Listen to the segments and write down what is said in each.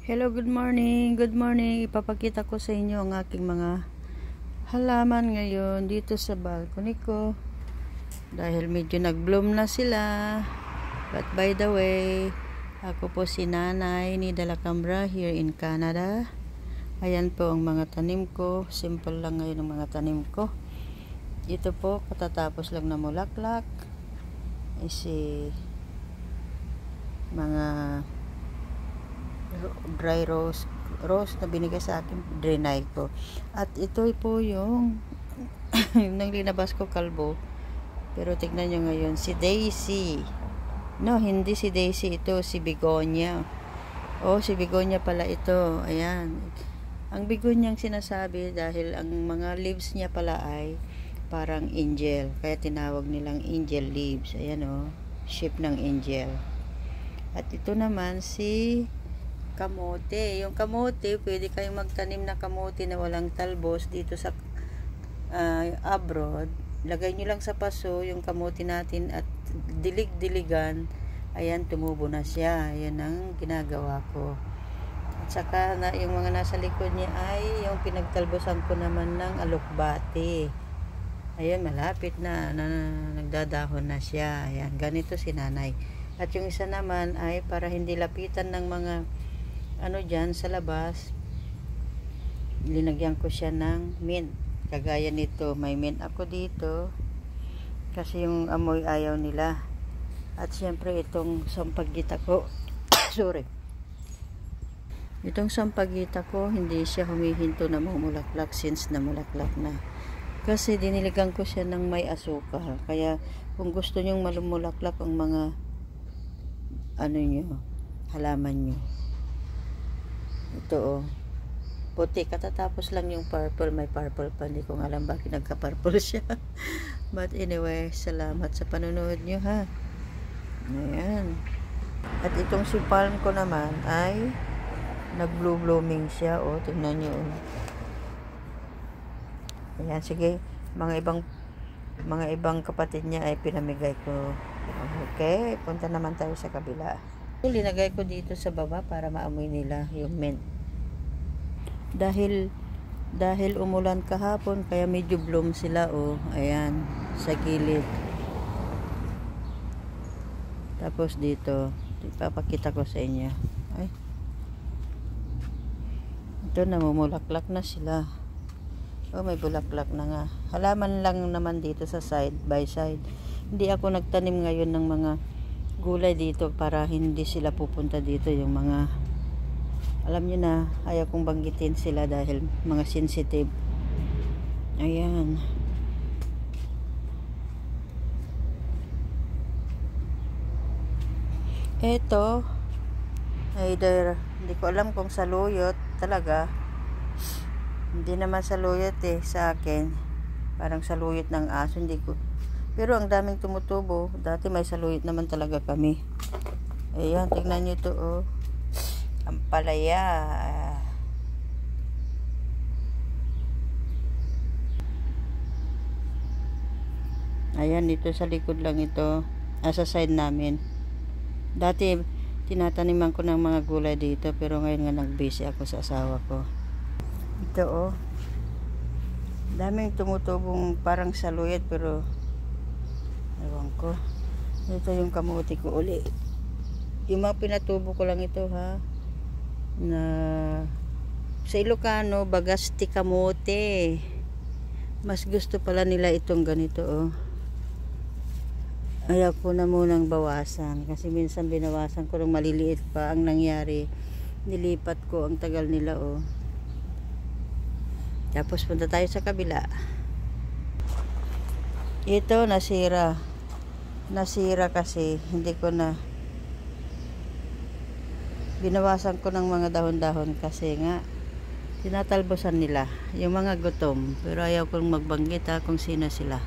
Hello, good morning. Good morning. Ipapakita ko sa inyo ang aking mga halaman ngayon dito sa balcony ko. Dahil medyo nag-bloom na sila. But by the way, ako po si Nanay ni Dalacambra here in Canada. Ayan po ang mga tanim ko. Simple lang ngayon ang mga tanim ko. Ito po, katatapos lang na mulaklak. Mga dry rose na binigay sa akin, drenay ko. At ito po yung nang linabas ko kalbo, pero tignan nyo ngayon, si Daisy, no, hindi si Daisy, ito si Begonia. Si Begonia pala ito. Ayan, ang Begonia ang sinasabi dahil ang mga leaves niya pala ay parang angel, kaya tinawag nilang angel leaves. Ayan, shape ng angel. At ito naman si kamote. Yung kamote, pwede kayong magtanim na kamote na walang talbos dito sa abroad. Lagay nyo lang sa paso yung kamote natin at dilig-diligan. Ayan, tumubo na siya. Ayan ang ginagawa ko. At saka yung mga nasa likod niya ay yung pinagtalbosan ko naman ng alokbate. Ayan, malapit na nagdadahon na siya. Ayan, ganito si Nanay. At yung isa naman ay para hindi lapitan ng mga dyan sa labas, linagyan ko siya ng mint. Kagaya nito, may mint ako dito kasi yung amoy ayaw nila. At syempre itong sampagita ko sorry, itong sampagita ko, hindi siya humihinto na mamulaklak since namulaklak na, kasi diniligan ko siya ng may asukal. Kaya kung gusto nyong malumulaklak ang mga halaman nyo, ito puti, katatapos lang yung purple, may purple pa, hindi ko alam bakit nagka-purple siya. But anyway, salamat sa panonood nyo, ha. Ayan. At itong si palm ko naman ay nag-blue blooming siya. Tingnan nyo. Ayan, sige, mga ibang kapatid niya ay pinamigay ko. Okay, punta naman tayo sa kabila. Linagay ko dito sa baba para maamoy nila yung mint. Dahil umulan kahapon, kaya medyo bloom sila. Ayan, sa gilid. Tapos dito, ipapakita ko sa inyo. Ay, ito, namumulaklak na sila. May bulaklak na nga. Halaman lang naman dito sa side by side. Hindi ako nagtanim ngayon ng mga gulay dito para hindi sila pupunta dito, yung mga, alam nyo na, ayaw kong banggitin sila dahil mga sensitive. Ayan. Ito, either, hindi ko alam kung saluyot talaga. Hindi naman saluyot sa akin. Parang saluyot ng aso, hindi ko. Pero ang daming tumutubo. Dati may saluyot naman talaga kami. Ayan, tingnan nyo ito, ang palaya. Ayan, dito sa likod lang ito. Sa side namin. Dati, tinataniman ko ng mga gulay dito. Pero ngayon nga nag-busy ako sa asawa ko. Ito, daming tumutubong parang saluyot, pero ewan ko. Ito yung kamote ko uli. Yung mga pinatubo ko lang ito, ha, na sa Ilocano, bagasti kamote. Mas gusto pala nila itong ganito. Ayaw ko na munang bawasan kasi minsan binawasan ko ng maliliit pa. Ang nangyari, nilipat ko, ang tagal nila. Tapos punta tayo sa kabila. Ito nasira kasi hindi ko na binawasan ko ng mga dahon-dahon kasi nga tinatalbosan nila yung mga gutom, pero ayaw kong magbanggit kung sino sila.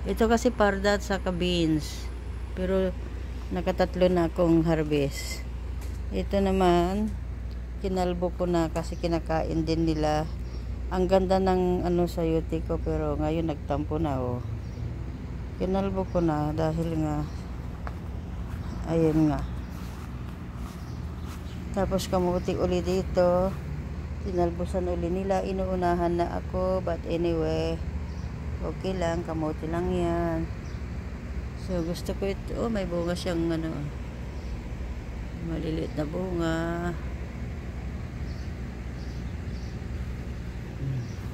Ito kasi parda at saka beans, pero nakatatlo na akong harvest. Ito naman kinalbo ko na kasi kinakain din nila. Ang ganda ng sayote ko, pero ngayon nagtampo na. Kinalbo ko na dahil nga ayun nga, Tapos kamuti uli dito. Tinalbusan uli nila. Inuunahan na ako. But anyway, okay lang. Kamuti lang yan. So, gusto ko ito. Oh, may bunga siyang ano. Maliliit na bunga.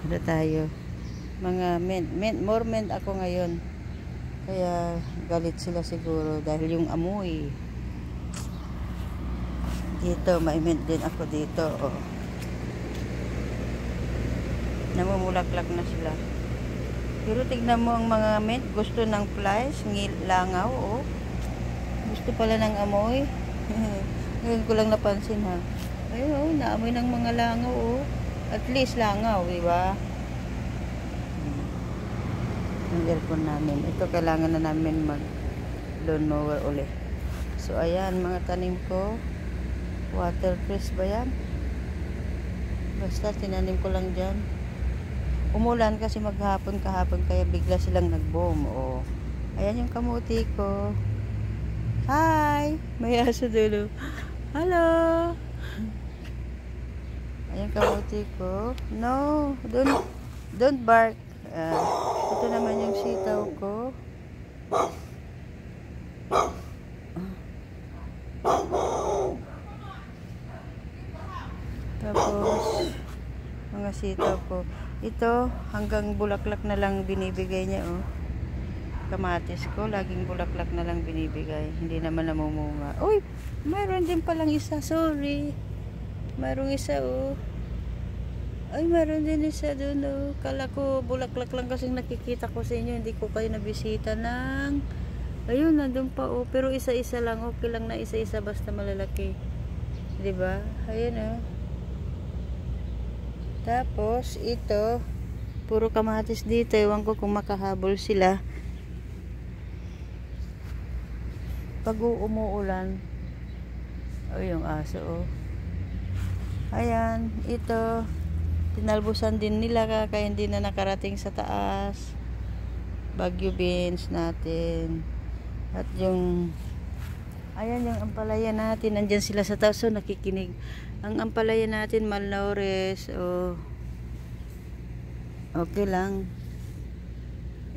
Ano tayo? Mga more mint ako ngayon. Kaya galit sila siguro dahil yung amoy. Dito, may mint din ako dito. Oh. Namumulaklak na sila. Pero tignan mo ang mga mint. Gusto ng flies. Langaw. Oh. Gusto pala ng amoy. Ngayon ko lang napansin ha. Ayun, oh, naamoy ng mga langaw. Oh. At least langaw, di ba? Ang aircon namin. Ito kailangan na namin mag lawn mower uli. So ayan mga tanim ko. Watercress ba yan? Basta tinanim ko lang dyan. Umulan kasi maghapon kahapon kaya bigla silang nag-boom. Oh. Ayan yung kamuti ko. Hi! May aso dulo. Hello! Ayan kamuti ko. No! Don't bark. Ito naman yung sitaw ko. Tapos mga sitaw ko. Ito hanggang bulaklak na lang binibigay niya oh. Kamatis ko laging bulaklak na lang binibigay. Hindi naman namumunga. Uy, mayroon din palang isa. Sorry. Mayroong isa oh. Ay, mayroon din isa doon oh. Kala ko bulaklak lang kasi nakikita ko sa inyo. Hindi ko kayo nabisita ng ayun, nandun pa oh. Pero isa-isa lang. Okay lang na isa-isa basta malalaki. Diba? Ayun oh. Tapos ito puro kamatis dito. Ewan ko kung makahabol sila pag umuulan. Oh, yung aso oh. Ayan, ito tinalbusan din nila kaya hindi na nakarating sa taas. Bagyo beans natin. At yung ayan yung ampalaya natin. Nandyan sila sa taas. So nakikinig. Ang ampalaya natin malnourished. Oh. Okay lang.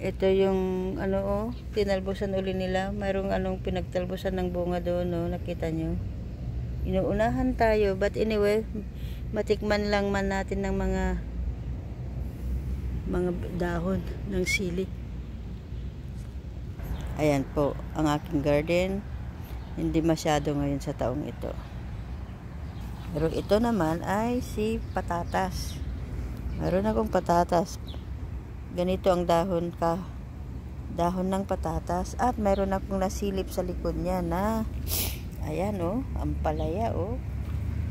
Ito yung ano oh. Tinalbusan uli nila. Mayroong anong pinagtalbusan ng bunga doon oh. Nakita nyo. Inuunahan tayo. But anyway, matikman lang man natin ng mga dahon ng sili. Ayan po ang aking garden. Hindi masyado ngayon sa taong ito. Pero ito naman ay si patatas. Meron akong patatas. Ganito ang dahon ng patatas. At meron akong nasilip sa likod niya na ayan oh, ampalaya oh.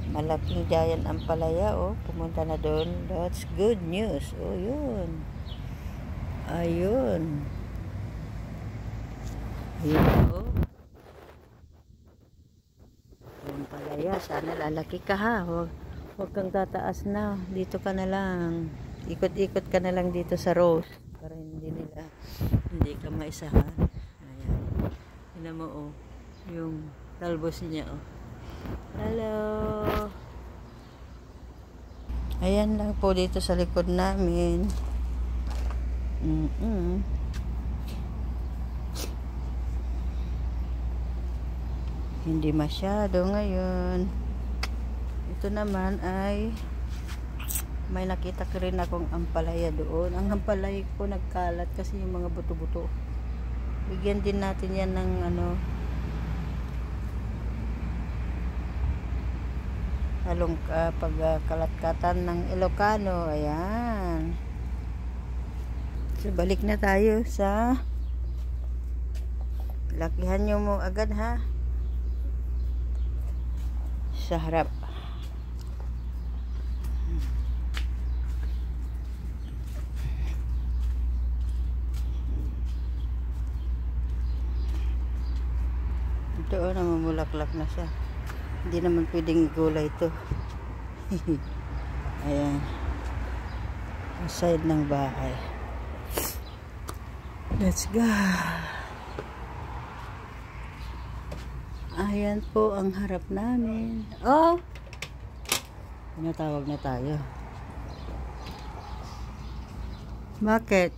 Malaking giant ampalaya oh. Pumunta na doon. That's good news. Oh, yun. Ayun. Ayun oh. Ampalaya, sana lalaki ka ha. Huwag kang tataas na. Dito ka na lang. Ikot-ikot ka na lang dito sa rose para hindi ka maisahan. Ayan. Tingnan mo oh. Yung talbos niya oh. Hello. Ayan lang po dito sa likod namin. Hindi masyado ngayon. Ito naman ay may nakita ko rin akong ampalaya doon. Ang ampalaya ko nagkalat kasi yung mga buto-buto. Bigyan din natin yan ng ano halong pagkalatkatan ng Ilocano. Ayan. So balik na tayo sa lakihan nyo mo agad ha sa harap. Ito oh, namumulaklak na siya. Hindi naman pwedeng igulay ito. Ayan. Side ng bahay. Let's go. Ayan po ang harap namin. Oh! Tinatawag na tayo. Bakit?